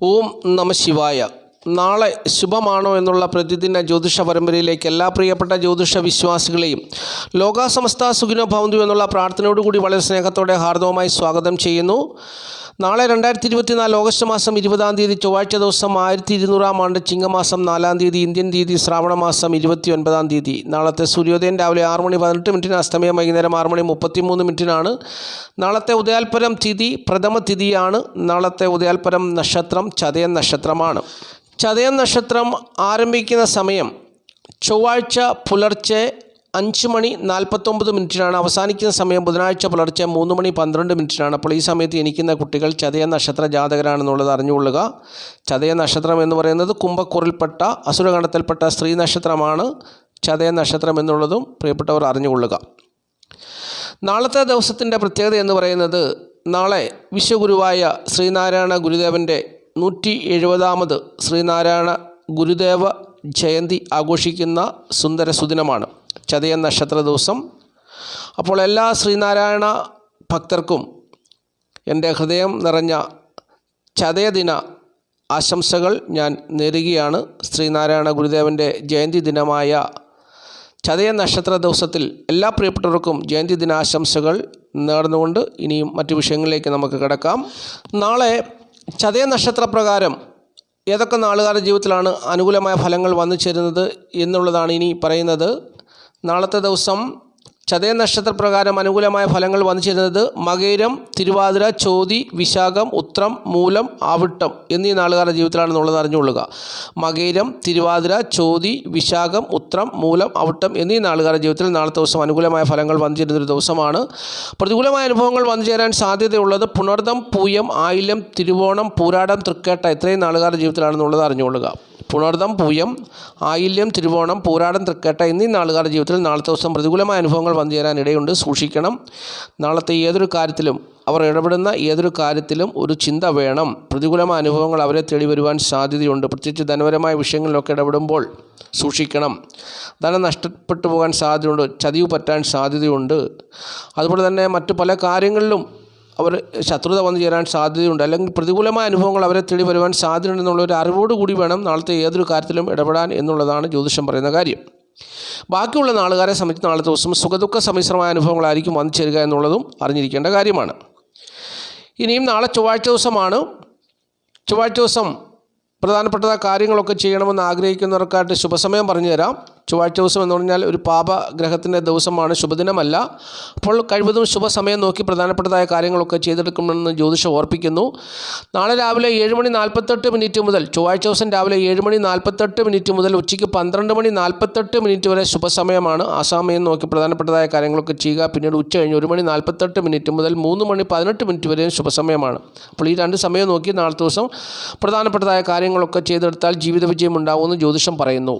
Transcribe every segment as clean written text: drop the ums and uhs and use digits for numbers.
ഓം നമ ശിവായ. നാളെ ശുഭമാണോ എന്നുള്ള പ്രതിദിന ജ്യോതിഷ പരമ്പരയിലേക്ക് എല്ലാ പ്രിയപ്പെട്ട ജ്യോതിഷ വിശ്വാസികളെയും ലോകാസമസ്ത സുഖിനോ ഭവന്തു എന്നുള്ള പ്രാർത്ഥനയോടുകൂടി വളരെ സ്നേഹത്തോടെ ഹാർദവമായി സ്വാഗതം ചെയ്യുന്നു. നാളെ 2024 ഓഗസ്റ്റ് മാസം 20-ാം തീയതി ചൊവ്വാഴ്ച ദിവസം 1200 ആണ്ട് ചിങ്ങമാസം 4-ാം തീയതി ഇന്ത്യൻ തീയതി ശ്രാവണ മാസം 29-ാം തീയതി. നാളത്തെ സൂര്യോദയം രാവിലെ 6:18, അസ്തമയം വൈകുന്നേരം 6:33. നാളത്തെ ഉദയാൽപരം തിഥി പ്രഥമ തിഥിയാണ്. നാളത്തെ ഉദയാൽപരം നക്ഷത്രം ചതയം നക്ഷത്രമാണ്. ചതയം നക്ഷത്രം ആരംഭിക്കുന്ന സമയം ചൊവ്വാഴ്ച പുലർച്ചെ 5:49. അവസാനിക്കുന്ന സമയം ബുധനാഴ്ച പുലർച്ചെ 3:12. അപ്പോൾ ഈ സമയത്ത് ജനിക്കുന്ന കുട്ടികൾ ചതയ നക്ഷത്ര ജാതകരാണെന്നുള്ളത് അറിഞ്ഞുകൊള്ളുക. ചതയ നക്ഷത്രം എന്ന് പറയുന്നത് കുംഭക്കൂറിൽപ്പെട്ട അസുരഗണത്തിൽപ്പെട്ട സ്ത്രീ നക്ഷത്രമാണ്. ചതയ നക്ഷത്രം എന്നുള്ളതും പ്രിയപ്പെട്ടവർ അറിഞ്ഞുകൊള്ളുക. നാളത്തെ ദിവസത്തിൻ്റെ പ്രത്യേകത എന്ന് പറയുന്നത് നാളെ വിശ്വഗുരുവായ ശ്രീനാരായണ ഗുരുദേവൻ്റെ 170ാമത് ശ്രീനാരായണ ഗുരുദേവ ജയന്തി ആഘോഷിക്കുന്ന സുന്ദര സുദിനമാണ് ചതയ നക്ഷത്ര ദിവസം. അപ്പോൾ എല്ലാ ശ്രീനാരായണ ഭക്തർക്കും എൻ്റെ ഹൃദയം നിറഞ്ഞ ചതയദിന ആശംസകൾ ഞാൻ നേരുകയാണ്. ശ്രീനാരായണ ഗുരുദേവൻ്റെ ജയന്തി ദിനമായ ചതയ നക്ഷത്ര ദിവസത്തിൽ എല്ലാ പ്രിയപ്പെട്ടവർക്കും ജയന്തി ദിനാശംസകൾ നേർന്നുകൊണ്ട് ഇനിയും മറ്റു വിഷയങ്ങളിലേക്ക് നമുക്ക് കിടക്കാം. നാളെ ചതയ നക്ഷത്രപ്രകാരം ഏതൊക്കെ നാളുകാരുടെ ജീവിതത്തിലാണ് അനുകൂലമായ ഫലങ്ങൾ വന്നു ചേരുന്നത് എന്നുള്ളതാണ് ഇനി പറയുന്നത്. നാളത്തെ ദിവസം ചതയ നക്ഷത്രപ്രകാരം അനുകൂലമായ ഫലങ്ങൾ വന്നു ചേരുന്നത് മകയിരം, തിരുവാതിര, ചോതി, വിശാഖം, ഉത്രം, മൂലം, ആവിട്ടം എന്നീ നാളുകാരുടെ ജീവിതത്തിലാണെന്നുള്ളത് അറിഞ്ഞുകൊള്ളുക. മകയിരം, തിരുവാതിര, ചോതി, വിശാഖം, ഉത്രം, മൂലം, ആവിട്ടം എന്നീ നാളുകാരുടെ ജീവിതത്തിൽ നാളത്തെ ദിവസം അനുകൂലമായ ഫലങ്ങൾ വന്നു ചേരുന്നൊരു ദിവസമാണ്. പ്രതികൂലമായ അനുഭവങ്ങൾ വന്നു ചേരാൻ സാധ്യതയുള്ളത് പുണർദം, പൂയം, ആയില്യം, തിരുവോണം, പൂരാടം, തൃക്കേട്ട ഇത്രയും നാളുകാരുടെ ജീവിതത്തിലാണെന്നുള്ളത് അറിഞ്ഞുകൊള്ളുക. പുണർദം, പൂയം, ആയില്യം, തിരുവോണം, പൂരാടം, തൃക്കേട്ട എന്നീ നാളുകാരുടെ ജീവിതത്തിൽ നാളത്തെ ദിവസം പ്രതികൂലമായ അനുഭവങ്ങൾ വന്നു ചേരാൻ ഇടയുണ്ട്. സൂക്ഷിക്കണം. നാളത്തെ ഏതൊരു കാര്യത്തിലും അവർ ഇടപെടുന്ന ഏതൊരു കാര്യത്തിലും ഒരു ചിന്ത വേണം. പ്രതികൂലമായ അനുഭവങ്ങൾ അവരെ തേടി വരുവാൻ സാധ്യതയുണ്ട്. പ്രത്യേകിച്ച് ധനപരമായ വിഷയങ്ങളിലൊക്കെ ഇടപെടുമ്പോൾ സൂക്ഷിക്കണം. ധനം നഷ്ടപ്പെട്ടു പോകാൻ സാധ്യതയുണ്ട്. ചതിവ് പറ്റാൻ സാധ്യതയുണ്ട്. അതുപോലെ തന്നെ മറ്റു പല കാര്യങ്ങളിലും അവർ ശത്രുത വന്നു ചേരാൻ സാധ്യതയുണ്ട്. അല്ലെങ്കിൽ പ്രതികൂലമായ അനുഭവങ്ങൾ അവരെ തേടി വരുവാൻ സാധ്യതയുണ്ടെന്നുള്ളൊരു അറിവോടുകൂടി വേണം നാളത്തെ ഏതൊരു കാര്യത്തിലും ഇടപെടാൻ എന്നുള്ളതാണ് ജ്യോതിഷം പറയുന്ന കാര്യം. ബാക്കിയുള്ള നാളുകാരെ സംബന്ധിച്ച് നാളത്തെ ദിവസം സുഖദുഃഖ സമ്മിശ്രമായ അനുഭവങ്ങളായിരിക്കും വന്നു ചേരുക എന്നുള്ളതും അറിഞ്ഞിരിക്കേണ്ട കാര്യമാണ്. ഇനിയും നാളെ ചൊവ്വാഴ്ച ദിവസമാണ്. ചൊവ്വാഴ്ച ദിവസം പ്രധാനപ്പെട്ട കാര്യങ്ങളൊക്കെ ചെയ്യണമെന്ന് ആഗ്രഹിക്കുന്നവർക്കായിട്ട് ശുഭസമയം പറഞ്ഞു തരാം. ചൊവ്വാഴ്ച ദിവസം എന്ന് പറഞ്ഞാൽ ഒരു പാപഗ്രഹത്തിൻ്റെ ദിവസമാണ്, ശുഭദിനമല്ല. അപ്പോൾ കഴിവതും ശുഭസമയം നോക്കി പ്രധാനപ്പെട്ടതായ കാര്യങ്ങളൊക്കെ ചെയ്തെടുക്കണമെന്ന് ജ്യോതിഷം ഓർപ്പിക്കുന്നു. നാളെ രാവിലെ 7:48 മുതൽ ചൊവ്വാഴ്ച ദിവസം രാവിലെ 7:48 മുതൽ ഉച്ചയ്ക്ക് 12:48 വരെ ശുഭസമയമാണ്. ആ സമയം നോക്കി പ്രധാനപ്പെട്ടതായ കാര്യങ്ങളൊക്കെ ചെയ്യുക. പിന്നീട് ഉച്ച കഴിഞ്ഞ് 1:48 മുതൽ 3:18 വരെയും ശുഭസമയമാണ്. അപ്പോൾ ഈ രണ്ട് സമയം നോക്കി നാളത്തെ ദിവസം പ്രധാനപ്പെട്ടതായ കാര്യങ്ങളൊക്കെ ചെയ്തെടുത്താൽ ജീവിത വിജയം ഉണ്ടാവുമെന്ന് ജ്യോതിഷം പറയുന്നു.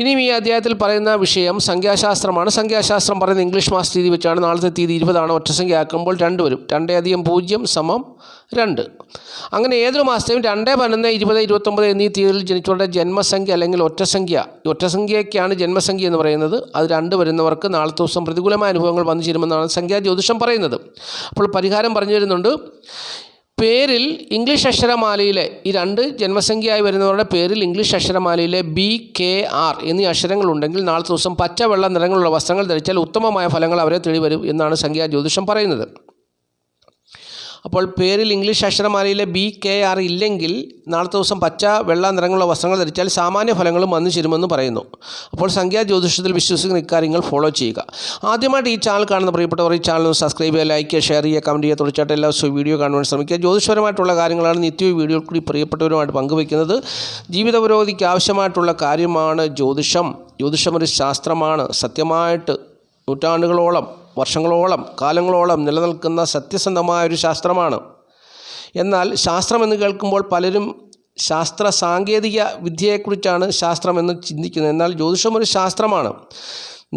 ഇനിയും ഈ അധ്യായത്തിൽ പറയുന്ന വിഷയം സംഖ്യാശാസ്ത്രമാണ്. സംഖ്യാശാസ്ത്രം പറയുന്ന ഇംഗ്ലീഷ് മാസ തീയതി വെച്ചാണ്. നാളത്തെ തീയതി 20 ഒറ്റസംഖ്യ ആക്കുമ്പോൾ 2 വരും. 2 + 0 = 2. അങ്ങനെ ഏതൊരു മാസത്തെയും 2, 11, 20, 29 എന്നീ തീയതിയിൽ ജനിച്ചവരുടെ ജന്മസംഖ്യ അല്ലെങ്കിൽ ഒറ്റസംഖ്യ, ഒറ്റസംഖ്യയ്ക്കാണ് ജന്മസംഖ്യ എന്ന് പറയുന്നത്. അത് 2 വരുന്നവർക്ക് നാളത്തെ ദിവസം പ്രതികൂലമായ അനുഭവങ്ങൾ വന്നു ചേരുമെന്നാണ് സംഖ്യാ ജ്യോതിഷം പറയുന്നത്. അപ്പോൾ പരിഹാരം പറഞ്ഞു തരുന്നുണ്ട്. പേരിൽ ഇംഗ്ലീഷ് അക്ഷരമാലയിലെ ഈ 2 ജന്മസംഖ്യയായി വരുന്നവരുടെ പേരിൽ ഇംഗ്ലീഷ് അക്ഷരമാലയിലെ BKR എന്നീ അക്ഷരങ്ങളുണ്ടെങ്കിൽ നാളത്തെ ദിവസം പച്ച, വെള്ള നിറങ്ങളുള്ള വസ്ത്രങ്ങൾ ധരിച്ചാൽ ഉത്തമമായ ഫലങ്ങൾ അവരെ തേടി വരും എന്നാണ് സംഖ്യാ ജ്യോതിഷം പറയുന്നത്. അപ്പോൾ പേരിൽ ഇംഗ്ലീഷ് അക്ഷരമാലയിലെ BKR ഇല്ലെങ്കിൽ നാളത്തെ ദിവസം പച്ച, വെള്ള നിറങ്ങളുള്ള വസ്ത്രങ്ങൾ ധരിച്ചാൽ സാമാന്യ ഫലങ്ങളും വന്നു ചേരുമെന്ന് പറയുന്നു. അപ്പോൾ സംഖ്യാ ജ്യോതിഷത്തിൽ വിശ്വസിക്കുന്ന ഇക്കാര്യങ്ങൾ ഫോളോ ചെയ്യുക. ആദ്യമായിട്ട് ഈ ചാനൽ കാണുന്ന പ്രിയപ്പെട്ടവർ ഈ ചാനൽ ഒന്ന് സബ്സ്ക്രൈബ് ചെയ്യുക, ലൈക്ക് ചെയ്യുക, ഷെയർ ചെയ്യുക, കമൻറ്റ് ചെയ്യുക. തീർച്ചയായിട്ടും എല്ലാ ദിവസവും വീഡിയോ കാണുവാൻ ശ്രമിക്കുക. ജ്യോതിഷപരമായിട്ടുള്ള കാര്യങ്ങളാണ് നിത്യവും വീഡിയോയിൽ കൂടി പ്രിയപ്പെട്ടവരുമായിട്ട് പങ്കുവയ്ക്കുന്നത്. ജീവിത പുരോഗതിക്ക് ആവശ്യമായിട്ടുള്ള കാര്യമാണ് ജ്യോതിഷം. ജ്യോതിഷം ഒരു ശാസ്ത്രമാണ്. സത്യമായിട്ട് നൂറ്റാണ്ടുകളോളം, വർഷങ്ങളോളം, കാലങ്ങളോളം നിലനിൽക്കുന്ന സത്യസന്ധമായൊരു ശാസ്ത്രമാണ്. എന്നാൽ ശാസ്ത്രമെന്ന് കേൾക്കുമ്പോൾ പലരും ശാസ്ത്ര സാങ്കേതിക വിദ്യയെക്കുറിച്ചാണ് ശാസ്ത്രമെന്ന് ചിന്തിക്കുന്നത്. എന്നാൽ ജ്യോതിഷം ഒരു ശാസ്ത്രമാണ്.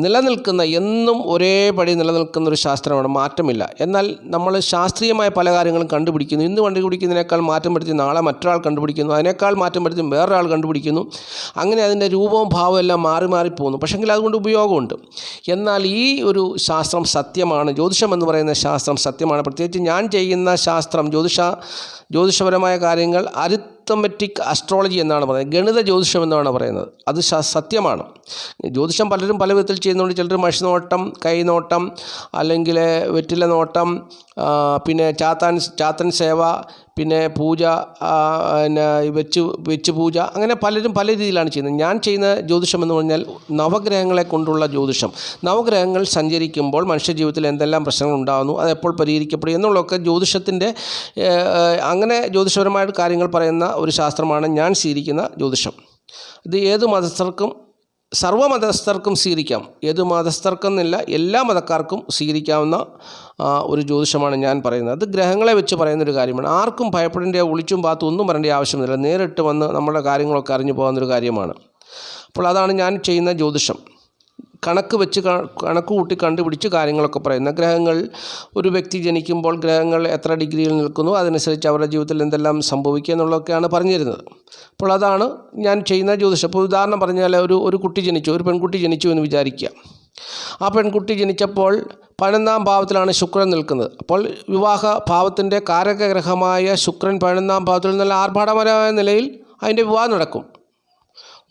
നിലനിൽക്കുന്ന, എന്നും ഒരേപടി നിലനിൽക്കുന്ന ഒരു ശാസ്ത്രമാണ്, മാറ്റമില്ല. എന്നാൽ നമ്മൾ ശാസ്ത്രീയമായ പല കാര്യങ്ങളും കണ്ടുപിടിക്കുന്നു. ഇന്ന് കണ്ടുപിടിക്കുന്നതിനേക്കാൾ മാറ്റം വരുത്തി നാളെ മറ്റൊരാൾ കണ്ടുപിടിക്കുന്നു, അതിനേക്കാൾ മാറ്റം വരുത്തി വേറൊരാൾ കണ്ടുപിടിക്കുന്നു. അങ്ങനെ അതിൻ്റെ രൂപവും ഭാവവും എല്ലാം മാറി പോകുന്നു. പക്ഷെങ്കിൽ അതുകൊണ്ട് ഉപയോഗമുണ്ട്. എന്നാൽ ഈ ഒരു ശാസ്ത്രം സത്യമാണ്. ജ്യോതിഷം എന്ന് പറയുന്ന ശാസ്ത്രം സത്യമാണ്. പ്രത്യേകിച്ച് ഞാൻ ചെയ്യുന്ന ശാസ്ത്രം, ജ്യോതിഷ ജ്യോതിഷപരമായ കാര്യങ്ങൾ അരിത്തമെറ്റിക് അസ്ട്രോളജി എന്നാണ് പറയുന്നത്, ഗണിത ജ്യോതിഷം എന്നാണ് പറയുന്നത്. അത് സത്യമാണ്. ജ്യോതിഷം പലരും പല വിധത്തിൽ ചെയ്യുന്നുണ്ട്. ചിലർ മഷിനോട്ടം, കൈനോട്ടം, അല്ലെങ്കിൽ വെറ്റില നോട്ടം, പിന്നെ ചാത്തൻ സേവ, പിന്നെ പൂജ, പിന്നെ വെച്ച് പൂജ, അങ്ങനെ പലരും പല രീതിയിലാണ് ചെയ്യുന്നത്. ഞാൻ ചെയ്യുന്ന ജ്യോതിഷം എന്ന് പറഞ്ഞാൽ നവഗ്രഹങ്ങളെ കൊണ്ടുള്ള ജ്യോതിഷം. നവഗ്രഹങ്ങൾ സഞ്ചരിക്കുമ്പോൾ മനുഷ്യജീവിതത്തിൽ എന്തെല്ലാം പ്രശ്നങ്ങൾ ഉണ്ടാകുന്നു, അതെപ്പോൾ പരിഹരിക്കപ്പെടും എന്നുള്ളതൊക്കെ ജ്യോതിഷത്തിൻ്റെ അങ്ങനെ ജ്യോതിഷപരമായ കാര്യങ്ങൾ പറയുന്ന ഒരു ശാസ്ത്രമാണ് ഞാൻ സ്വീകരിക്കുന്ന ജ്യോതിഷം. ഇത് ഏത് മതസ്ഥർക്കും സർവ്വമതസ്ഥർക്കും സ്വീകരിക്കാം. ഏത് മതസ്ഥർക്കെന്നില്ല, എല്ലാ മതക്കാർക്കും സ്വീകരിക്കാവുന്ന ഒരു ജ്യോതിഷമാണ് ഞാൻ പറയുന്നത്. അത് ഗ്രഹങ്ങളെ വെച്ച് പറയുന്നൊരു കാര്യമാണ്. ആർക്കും ഭയപ്പെടേണ്ട, ഒളിച്ചും പാത്തും ഒന്നും പറയേണ്ട ആവശ്യമില്ല. നേരിട്ട് വന്ന് നമ്മുടെ കാര്യങ്ങളൊക്കെ അറിഞ്ഞു പോകുന്നൊരു കാര്യമാണ്. അപ്പോൾ അതാണ് ഞാൻ ചെയ്യുന്ന ജ്യോതിഷം. കണക്ക് കൂട്ടി കണ്ടുപിടിച്ച് കാര്യങ്ങളൊക്കെ പറയുന്ന ഗ്രഹങ്ങൾ, ഒരു വ്യക്തി ജനിക്കുമ്പോൾ ഗ്രഹങ്ങൾ എത്ര ഡിഗ്രിയിൽ നിൽക്കുന്നു, അതനുസരിച്ച് അവരുടെ ജീവിതത്തിൽ എന്തെല്ലാം സംഭവിക്കുക എന്നുള്ളതൊക്കെയാണ് പറഞ്ഞു തരുന്നത്. അപ്പോൾ അതാണ് ഞാൻ ചെയ്യുന്ന ജ്യോതിഷം. ഇപ്പോൾ ഉദാഹരണം പറഞ്ഞാൽ ഒരു കുട്ടി ജനിച്ചു, ഒരു പെൺകുട്ടി ജനിച്ചു എന്ന് വിചാരിക്കുക. ആ പെൺകുട്ടി ജനിച്ചപ്പോൾ 11ാം ഭാവത്തിലാണ് ശുക്രൻ നിൽക്കുന്നത്. അപ്പോൾ വിവാഹ ഭാവത്തിൻ്റെ കാരകഗ്രഹമായ ശുക്രൻ 11ാം ഭാവത്തിൽ നല്ല ആർഭാടപരമായ നിലയിൽ അതിൻ്റെ വിവാഹം നടക്കും.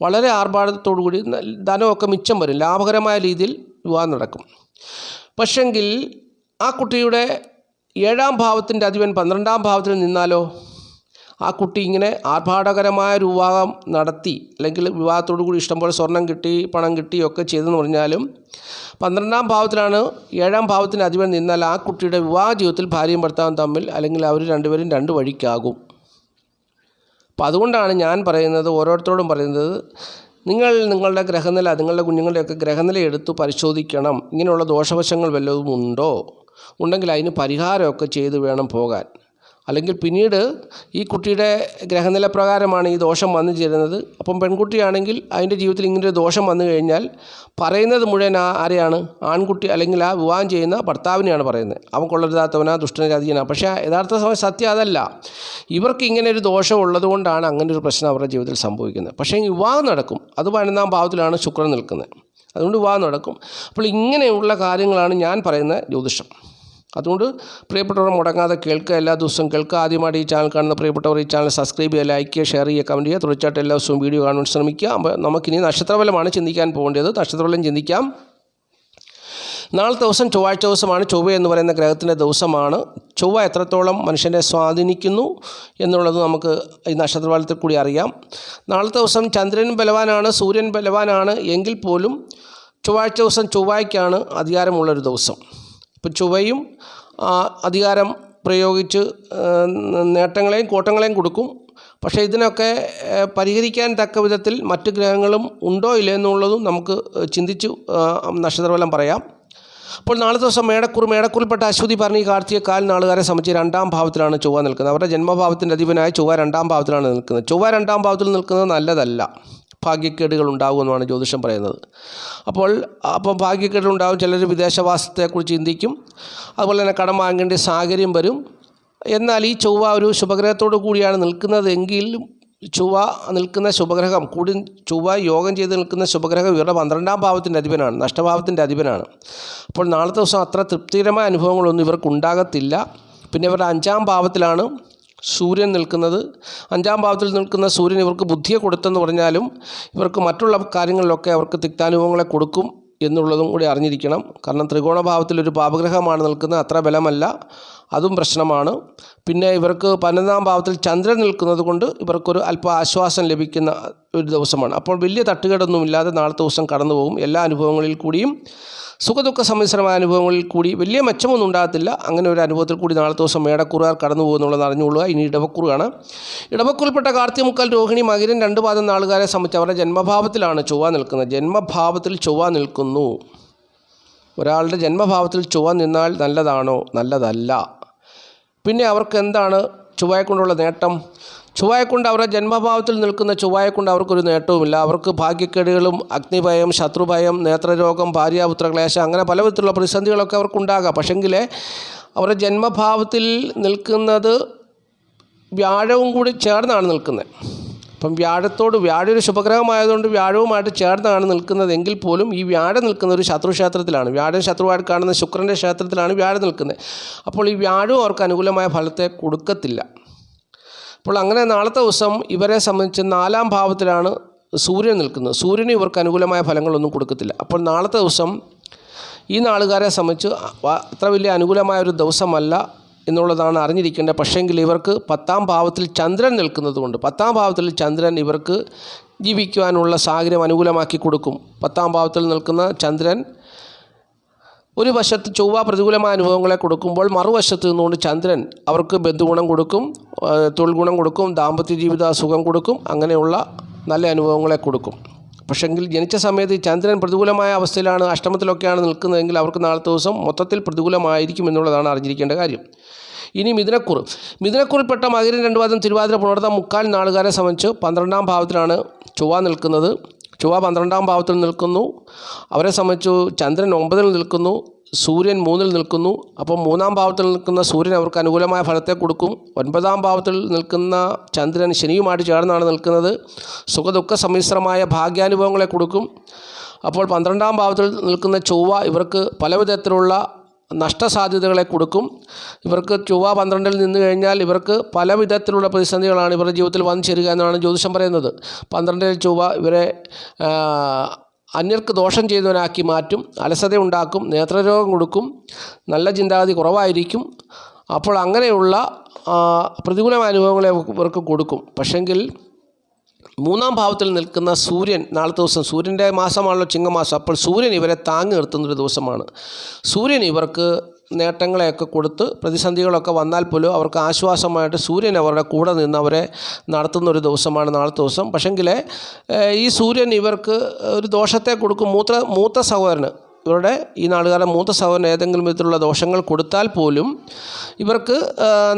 വളരെ ആർഭാടത്തോടു കൂടി ധനമൊക്കെ മിച്ചം വരും, ലാഭകരമായ രീതിയിൽ വിവാഹം നടക്കും. പക്ഷെങ്കിൽ ആ കുട്ടിയുടെ 7ാം ഭാവത്തിൻ്റെ അധിപൻ 12ാം ഭാവത്തിൽ നിന്നാലോ, ആ കുട്ടി ഇങ്ങനെ ആർഭാടകരമായ ഒരു വിവാഹം നടത്തി, അല്ലെങ്കിൽ വിവാഹത്തോടു കൂടി ഇഷ്ടംപോലെ സ്വർണം കിട്ടി, പണം കിട്ടിയൊക്കെ ചെയ്തെന്ന് പറഞ്ഞാലും 12ാം ഭാവത്തിലാണ് 7ാം ഭാവത്തിൻ്റെ അധിപൻ നിന്നാൽ ആ കുട്ടിയുടെ വിവാഹ ജീവിതത്തിൽ ഭാര്യയും ഭർത്താവും തമ്മിൽ, അല്ലെങ്കിൽ അവർ രണ്ടുപേരും രണ്ട് വഴിക്കാകും. അപ്പോൾ അതുകൊണ്ടാണ് ഞാൻ പറയുന്നത്, ഓരോരുത്തരോടും പറയുന്നത്, നിങ്ങളുടെ ഗ്രഹനില, നിങ്ങളുടെ കുഞ്ഞുങ്ങളുടെയൊക്കെ ഗ്രഹനില എടുത്ത് പരിശോധിക്കണം. ഇങ്ങനെയുള്ള ദോഷവശങ്ങൾ വല്ലതും ഉണ്ടെങ്കിൽ അതിന് പരിഹാരമൊക്കെ ചെയ്ത് വേണം പോകാൻ. അല്ലെങ്കിൽ പിന്നീട് ഈ കുട്ടിയുടെ ഗ്രഹനില പ്രകാരമാണ് ഈ ദോഷം വന്നു ചേരുന്നത്. അപ്പം പെൺകുട്ടിയാണെങ്കിൽ അതിൻ്റെ ജീവിതത്തിൽ ഇങ്ങനൊരു ദോഷം വന്നു കഴിഞ്ഞാൽ പറയുന്നത് മുഴുവൻ ആരെയാണ്? ആൺകുട്ടി, അല്ലെങ്കിൽ ആ വിവാഹം ചെയ്യുന്ന ഭർത്താവിനെയാണ് പറയുന്നത്. അവൻ കൊള്ളരുതാത്തവനാ, ദുഷ്ടനരാധീനാ. പക്ഷേ യഥാർത്ഥ സത്യം അതല്ല. ഇവർക്ക് ഇങ്ങനെ ഒരു ദോഷം ഉള്ളതുകൊണ്ടാണ് അങ്ങനെ ഒരു പ്രശ്നം അവരുടെ ജീവിതത്തിൽ സംഭവിക്കുന്നത്. പക്ഷേ വിവാഹം നടക്കും. അത് 11ാം ഭാവത്തിലാണ് ശുക്രൻ നിൽക്കുന്നത്. അതുകൊണ്ട് വിവാഹം നടക്കും. അപ്പോൾ ഇങ്ങനെയുള്ള കാര്യങ്ങളാണ് ഞാൻ പറയുന്ന ജ്യോതിഷം. അതുകൊണ്ട് പ്രിയപ്പെട്ടവർ മുടങ്ങാതെ കേൾക്കുക, എല്ലാ ദിവസവും കേൾക്കുക. ആദ്യമായിട്ട് ഈ ചാനൽ കാണുന്ന പ്രിയപ്പെട്ടവർ ഈ ചാനൽ സബ്സ്ക്രൈബ് ചെയ്യുക, ലൈക്ക് ചെയ്യുക, ഷെയർ ചെയ്യുക, കമൻറ്റ് ചെയ്യുക. തീർച്ചയായിട്ടും എല്ലാ ദിവസവും വീഡിയോ കാണാൻ ശ്രമിക്കുക. അപ്പോൾ നമുക്കിനി നക്ഷത്രഫലമാണ് ചിന്തിക്കാൻ പോകേണ്ടത്. നക്ഷത്രഫലം ചിന്തിക്കാം. നാളത്തെ ദിവസം ചൊവ്വാഴ്ച ദിവസമാണ്. ചൊവ്വ എന്ന് പറയുന്ന ഗ്രഹത്തിൻ്റെ ദിവസമാണ്. ചൊവ്വ എത്രത്തോളം മനുഷ്യനെ സ്വാധീനിക്കുന്നു എന്നുള്ളത് നമുക്ക് ഈ നക്ഷത്രഫലത്തിൽ കൂടി അറിയാം. നാളത്തെ ദിവസം ചന്ദ്രൻ ബലവാനാണ്, സൂര്യൻ ബലവാനാണ്. എങ്കിൽ പോലും ചൊവ്വാഴ്ച ദിവസം ചൊവ്വയ്ക്കാണ് അധികാരമുള്ളൊരു ദിവസം. ഇപ്പോൾ ചൊവ്വയും അധികാരം പ്രയോഗിച്ച് നേട്ടങ്ങളെയും കോട്ടങ്ങളെയും കൊടുക്കും. പക്ഷേ ഇതിനൊക്കെ പരിഹരിക്കാൻ തക്ക വിധത്തിൽ മറ്റ് ഗ്രഹങ്ങളും ഉണ്ടോ ഇല്ല എന്നുള്ളതും നമുക്ക് ചിന്തിച്ചു നക്ഷത്രഫലം പറയാം. അപ്പോൾ നാളെ ദിവസം മേടക്കൂറിൽപ്പെട്ട അശ്വതി, ഭരണി, കാർത്തിക, കാൽ നാളുകാരെ സംബന്ധിച്ച് 2ാം ഭാവത്തിലാണ് ചൊവ്വ നിൽക്കുന്നത്. അവരുടെ ജന്മഭാവത്തിൻ്റെ അധിപനായ ചൊവ്വ 2ാം ഭാവത്തിലാണ് നിൽക്കുന്നത്. ചൊവ്വ 2ാം ഭാവത്തിൽ നിൽക്കുന്നത് നല്ലതല്ല. ഭാഗ്യക്കേടുകൾ ഉണ്ടാകുമെന്നാണ് ജ്യോതിഷം പറയുന്നത്. അപ്പോൾ ഭാഗ്യക്കേടുകൾ ഉണ്ടാകും. ചിലർ വിദേശവാസത്തെക്കുറിച്ച് ചിന്തിക്കും. അതുപോലെ തന്നെ കടം വാങ്ങേണ്ട സാഹചര്യം വരും. എന്നാൽ ഈ ചൊവ്വ ഒരു ശുഭഗ്രഹത്തോടു കൂടിയാണ് നിൽക്കുന്നതെങ്കിലും ചൊവ്വ നിൽക്കുന്ന ശുഭഗ്രഹം ചൊവ്വ യോഗം ചെയ്ത് നിൽക്കുന്ന ശുഭഗ്രഹം ഇവരുടെ 12ാം ഭാവത്തിൻ്റെ അധിപനാണ്, നഷ്ടഭാവത്തിൻ്റെ അധിപനാണ്. അപ്പോൾ നാളത്തെ ദിവസം അത്ര തൃപ്തികരമായ അനുഭവങ്ങളൊന്നും ഇവർക്കുണ്ടാകത്തില്ല. പിന്നെ ഇവരുടെ 5ാം ഭാവത്തിലാണ് സൂര്യൻ നിൽക്കുന്നത്. 5ാം ഭാവത്തിൽ നിൽക്കുന്ന സൂര്യൻ ഇവർക്ക് ബുദ്ധിയെ കൊടുത്തെന്ന് പറഞ്ഞാലും ഇവർക്ക് മറ്റുള്ള കാര്യങ്ങളിലൊക്കെ അവർക്ക് തിക്താനുഭവങ്ങളെ കൊടുക്കും എന്നുള്ളതും കൂടി അറിഞ്ഞിരിക്കണം. കാരണം ത്രികോണഭാവത്തിലൊരു പാപഗ്രഹമാണ് നിൽക്കുന്നത്, അത്ര ബലമല്ല, അതും പ്രശ്നമാണ്. പിന്നെ ഇവർക്ക് 12ാം ഭാവത്തിൽ ചന്ദ്രൻ നിൽക്കുന്നത് കൊണ്ട് ഇവർക്കൊരു അല്പം ആശ്വാസം ലഭിക്കുന്ന ഒരു ദിവസമാണ്. അപ്പോൾ വലിയ തട്ടുകേടൊന്നുമില്ലാതെ നാളത്തെ ദിവസം കടന്നു പോകും. എല്ലാ അനുഭവങ്ങളിൽ കൂടിയും സുഖദുഃഖ സമ്മിശ്രമായ അനുഭവങ്ങളിൽ കൂടി വലിയ മെച്ചമൊന്നും ഉണ്ടാകത്തില്ല. അങ്ങനെ ഒരു അനുഭവത്തിൽ കൂടി നാളത്തെ ദിവസം മേടക്കൂറുകാർ കടന്നു പോകുന്നുള്ളത് അറിഞ്ഞുകൊള്ളുക. ഇനി ഇടവക്കൂറാണ്. ഇടവക്കൂറിൽപ്പെട്ട കാർത്തിക, മുക്കാൽ, രോഹിണി, മകരം 2 പാദം നാളുകാരെ സംബന്ധിച്ച് അവരുടെ ജന്മഭാവത്തിലാണ് ചൊവ്വ നിൽക്കുന്നത്. ജന്മഭാവത്തിൽ ചൊവ്വ നിൽക്കുന്നു. ഒരാളുടെ ജന്മഭാവത്തിൽ ചൊവ്വ നിന്നാൽ നല്ലതാണോ? നല്ലതല്ല. പിന്നെ അവർക്ക് എന്താണ് ചൊവ്വയെക്കൊണ്ടുള്ള നേട്ടം? ചൊവ്വയെക്കൊണ്ട് അവരുടെ ജന്മഭാവത്തിൽ നിൽക്കുന്ന ചൊവ്വയെക്കൊണ്ട് അവർക്കൊരു നേട്ടവുമില്ല. അവർക്ക് ഭാഗ്യക്കേടുകളും അഗ്നിഭയം, ശത്രുഭയം, നേത്രരോഗം, ഭാര്യാപുത്രക്ലേശം, അങ്ങനെ പല വിധത്തിലുള്ള പ്രതിസന്ധികളൊക്കെ അവർക്കുണ്ടാകാം. പക്ഷെങ്കിൽ അവരുടെ ജന്മഭാവത്തിൽ നിൽക്കുന്നത് വ്യാഴവും കൂടി ചേർന്നാണ് നിൽക്കുന്നത്. അപ്പം വ്യാഴം ഒരു ശുഭഗ്രഹമായതുകൊണ്ട് വ്യാഴവുമായിട്ട് ചേർന്നാണ് നിൽക്കുന്നതെങ്കിൽ പോലും ഈ വ്യാഴം നിൽക്കുന്ന ഒരു ശത്രുക്ഷേത്രത്തിലാണ്. വ്യാഴം ശത്രുവായിട്ട് കാണുന്ന ശുക്രൻ്റെ ക്ഷേത്രത്തിലാണ് വ്യാഴം നിൽക്കുന്നത്. അപ്പോൾ ഈ വ്യാഴവും അവർക്ക് അനുകൂലമായ ഫലത്തെ കൊടുക്കത്തില്ല. അപ്പോൾ അങ്ങനെ നാളത്തെ ദിവസം ഇവരെ സംബന്ധിച്ച് 4-ാം ഭാവത്തിലാണ് സൂര്യൻ നിൽക്കുന്നത്. സൂര്യന് ഇവർക്ക് അനുകൂലമായ ഫലങ്ങളൊന്നും കൊടുക്കത്തില്ല. അപ്പോൾ നാളത്തെ ദിവസം ഈ നാളുകാരെ സംബന്ധിച്ച് അത്ര വലിയ അനുകൂലമായ ഒരു ദിവസമല്ല എന്നുള്ളതാണ് അറിഞ്ഞിരിക്കേണ്ടത്. പക്ഷേങ്കിൽ ഇവർക്ക് 10-ാം ഭാവത്തിൽ ചന്ദ്രൻ നിൽക്കുന്നത് കൊണ്ട് 10-ാം ഭാവത്തിൽ ചന്ദ്രൻ ഇവർക്ക് ജീവിക്കുവാനുള്ള സാഹചര്യം അനുകൂലമാക്കി കൊടുക്കും. 10-ാം ഭാവത്തിൽ നിൽക്കുന്ന ചന്ദ്രൻ ഒരു വശത്ത് ചൊവ്വ പ്രതികൂലമായ അനുഭവങ്ങളെ കൊടുക്കുമ്പോൾ മറുവശത്ത് നിന്നുകൊണ്ട് ചന്ദ്രൻ അവർക്ക് ബന്ധുഗുണം കൊടുക്കും, തൊഴിൽ ഗുണം കൊടുക്കും, ദാമ്പത്യ ജീവിത സുഖം കൊടുക്കും, അങ്ങനെയുള്ള നല്ല അനുഭവങ്ങളെ കൊടുക്കും. പക്ഷെങ്കിൽ ജനിച്ച സമയത്ത് ഈ ചന്ദ്രൻ പ്രതികൂലമായ അവസ്ഥയിലാണ്, അഷ്ടമത്തിലൊക്കെയാണ് നിൽക്കുന്നതെങ്കിൽ അവർക്ക് നാളത്തെ ദിവസം മൊത്തത്തിൽ പ്രതികൂലമായിരിക്കും എന്നുള്ളതാണ് അറിഞ്ഞിരിക്കേണ്ട കാര്യം. ഇനി മിഥുനക്കുറിൽപ്പെട്ട മകരം, 2 പാദം, തിരുവാതിര, പുണർതം, മുക്കാൽ നാളുകാരെ സംബന്ധിച്ച് 12-ാം ഭാവത്തിലാണ് ചൊവ്വ നിൽക്കുന്നത്. ചൊവ്വ 12-ാം ഭാവത്തിൽ നിൽക്കുന്നു. അവരെ സംബന്ധിച്ചു ചന്ദ്രൻ 9-ൽ നിൽക്കുന്നു, സൂര്യൻ 3-ൽ നിൽക്കുന്നു. അപ്പം 3-ാം ഭാവത്തിൽ നിൽക്കുന്ന സൂര്യൻ അവർക്ക് അനുകൂലമായ ഫലത്തെ കൊടുക്കും. 9-ാം ഭാവത്തിൽ നിൽക്കുന്ന ചന്ദ്രൻ ശനിയുമായിട്ട് ചേർന്നാണ് നിൽക്കുന്നത്. സുഖദുഃഖ സമ്മിശ്രമായ ഭാഗ്യാനുഭവങ്ങളെ കൊടുക്കും. അപ്പോൾ 12-ാം ഭാവത്തിൽ നിൽക്കുന്ന ചൊവ്വ ഇവർക്ക് പലവിധത്തിലുള്ള നഷ്ടസാധ്യതകളെ കൊടുക്കും. ഇവർക്ക് ചൊവ്വ 12-ൽ നിന്ന് കഴിഞ്ഞാൽ ഇവർക്ക് പല വിധത്തിലുള്ള പ്രതിസന്ധികളാണ് ഇവരുടെ ജീവിതത്തിൽ വന്നു ചേരുക എന്നാണ് ജ്യോതിഷം പറയുന്നത്. 12-ൽ ചൊവ്വ ഇവരെ അന്യർക്ക് ദോഷം ചെയ്തവനാക്കി മാറ്റും, അലസത ഉണ്ടാക്കും, നേത്രരോഗം കൊടുക്കും, നല്ല ചിന്താഗതി കുറവായിരിക്കും. അപ്പോൾ അങ്ങനെയുള്ള പ്രതികൂലമായ അനുഭവങ്ങളെ ഇവർക്ക് കൊടുക്കും. പക്ഷെങ്കിൽ 3-ാം ഭാവത്തിൽ നിൽക്കുന്ന സൂര്യൻ നാളത്തെ ദിവസം, സൂര്യൻ്റെ മാസമാണല്ലോ ചിങ്ങമാസം, അപ്പോൾ സൂര്യൻ ഇവരെ താങ്ങി നിർത്തുന്നൊരു ദിവസമാണ്. സൂര്യൻ ഇവർക്ക് നേട്ടങ്ങളെയൊക്കെ കൊടുത്ത് പ്രതിസന്ധികളൊക്കെ വന്നാൽ പോലും അവർക്ക് ആശ്വാസമായിട്ട് സൂര്യൻ അവരുടെ കൂടെ നിന്ന് അവരെ നടത്തുന്നൊരു ദിവസമാണ് നാളത്തെ ദിവസം. പക്ഷെങ്കിൽ ഈ സൂര്യൻ ഇവർക്ക് ഒരു ദോഷത്തെ കൊടുക്കും. മൂത്ത സഹോദരന്, ഇവരുടെ ഈ നാളുകാരുടെ മൂത്ത സഹോദരന് ഏതെങ്കിലും വിധത്തിലുള്ള ദോഷങ്ങൾ കൊടുത്താൽ പോലും ഇവർക്ക്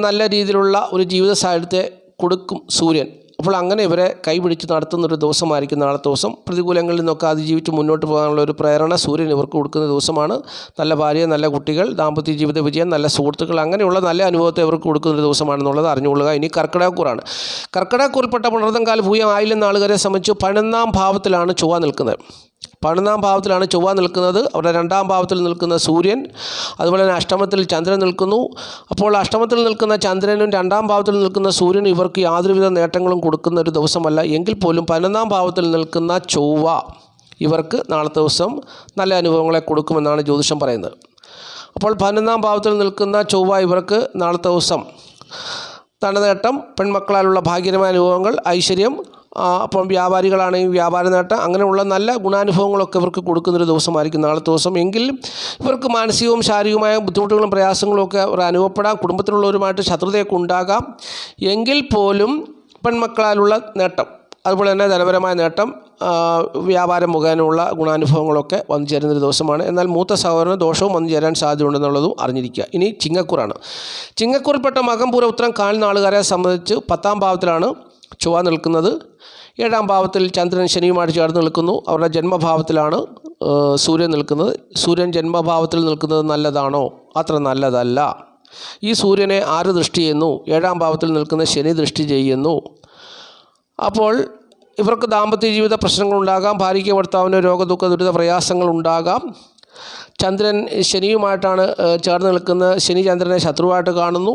നല്ല രീതിയിലുള്ള ഒരു ജീവിത സാഹചര്യത്തെ കൊടുക്കും സൂര്യൻ. അപ്പോൾ അങ്ങനെ ഇവരെ കൈപിടിച്ച് നടത്തുന്നൊരു ദിവസമായിരിക്കും നാളത്തെ ദിവസം. പ്രതികൂലങ്ങളിൽ നിന്നൊക്കെ അതിജീവിച്ച് മുന്നോട്ട് പോകാനുള്ള ഒരു പ്രേരണ സൂര്യൻ ഇവർക്ക് കൊടുക്കുന്ന ദിവസമാണ്. നല്ല ഭാര്യ, നല്ല കുട്ടികൾ, ദാമ്പത്യ ജീവിത വിജയം, നല്ല സുഹൃത്തുക്കൾ, അങ്ങനെയുള്ള നല്ല അനുഭവത്തെ ഇവർക്ക് കൊടുക്കുന്നൊരു ദിവസമാണെന്നുള്ളത് അറിഞ്ഞുകൊള്ളുക. ഇനി കർക്കിടകക്കൂറാണ്. കർക്കിടകക്കൂറിൽപ്പെട്ട പുണർതം, കാൽ, പൂയം, ആയില്യം നാളുകാരെ സംബന്ധിച്ച് 11-ാം ഭാവത്തിലാണ് ചൊവ്വ നിൽക്കുന്നത്. 11-ാം ഭാവത്തിലാണ് ചൊവ്വ നിൽക്കുന്നത്. അവരുടെ 2-ാം ഭാവത്തിൽ നിൽക്കുന്ന സൂര്യൻ, അതുപോലെ തന്നെ അഷ്ടമത്തിൽ ചന്ദ്രൻ നിൽക്കുന്നു. അപ്പോൾ അഷ്ടമത്തിൽ നിൽക്കുന്ന ചന്ദ്രനും 2-ാം ഭാവത്തിൽ നിൽക്കുന്ന സൂര്യനും ഇവർക്ക് യാതൊരുവിധ നേട്ടങ്ങളും കൊടുക്കുന്ന ഒരു ദിവസമല്ല. എങ്കിൽ പോലും 11-ാം ഭാവത്തിൽ നിൽക്കുന്ന ചൊവ്വ ഇവർക്ക് നാളത്തെ ദിവസം നല്ല അനുഭവങ്ങളെ കൊടുക്കുമെന്നാണ് ജ്യോതിഷം പറയുന്നത്. അപ്പോൾ 11-ാം ഭാവത്തിൽ നിൽക്കുന്ന ചൊവ്വ ഇവർക്ക് നാളത്തെ ദിവസം ധനനേട്ടം, പെൺമക്കളാലുള്ള ഭാഗ്യകരമായ അനുഭവങ്ങൾ, ഐശ്വര്യം, അപ്പം വ്യാപാരികളാണെങ്കിൽ വ്യാപാര നേട്ടം, അങ്ങനെയുള്ള നല്ല ഗുണാനുഭവങ്ങളൊക്കെ ഇവർക്ക് കൊടുക്കുന്നൊരു ദിവസമായിരിക്കും നാളത്തെ ദിവസം. എങ്കിലും ഇവർക്ക് മാനസികവും ശാരീരികമായ ബുദ്ധിമുട്ടുകളും പ്രയാസങ്ങളും ഒക്കെ അവർ അനുഭവപ്പെടാം. കുടുംബത്തിലുള്ളവരുമായിട്ട് ശത്രുതയൊക്കെ ഉണ്ടാകാം. എങ്കിൽ പോലും പെൺമക്കളാലുള്ള നേട്ടം, അതുപോലെ തന്നെ ധനപരമായ നേട്ടം, വ്യാപാരം മുഖേനയുള്ള ഗുണാനുഭവങ്ങളൊക്കെ വന്നു ചേരുന്നൊരു ദിവസമാണ്. എന്നാൽ മൂത്ത സഹോദരന് ദോഷവും വന്നു ചേരാൻ സാധ്യതയുണ്ടെന്നുള്ളതും അറിഞ്ഞിരിക്കുക. ഇനി ചിങ്ങക്കൂറാണ്. ചിങ്ങക്കൂറിൽപ്പെട്ട മകം, പൂരം, ഉത്രം, കാൽ നാളുകാരെ സംബന്ധിച്ച് 10-ാം ഭാവത്തിലാണ് ചൊവ്വ നിൽക്കുന്നത്. 7-ാം ഭാവത്തിൽ ചന്ദ്രൻ ശനിയുമായിട്ട് ചേർന്ന് നിൽക്കുന്നു. അവരുടെ ജന്മഭാവത്തിലാണ് സൂര്യൻ നിൽക്കുന്നത്. സൂര്യൻ ജന്മഭാവത്തിൽ നിൽക്കുന്നത് നല്ലതാണോ? അത്ര നല്ലതല്ല. ഈ സൂര്യനെ ആര് ദൃഷ്ടി ചെയ്യുന്നു? 7-ാം ഭാവത്തിൽ നിൽക്കുന്ന ശനി ദൃഷ്ടി ചെയ്യുന്നു. അപ്പോൾ ഇവർക്ക് ദാമ്പത്യ ജീവിത പ്രശ്നങ്ങളുണ്ടാകാം, ഭാര്യയ്ക്ക് ഭർത്താവിന് രോഗദുഃഖ ദുരിത പ്രയാസങ്ങളുണ്ടാകാം. ചന്ദ്രൻ ശനിയുമായിട്ടാണ് ചേർന്ന് നിൽക്കുന്നത്. ശനി ചന്ദ്രനെ ശത്രുവായിട്ട് കാണുന്നു.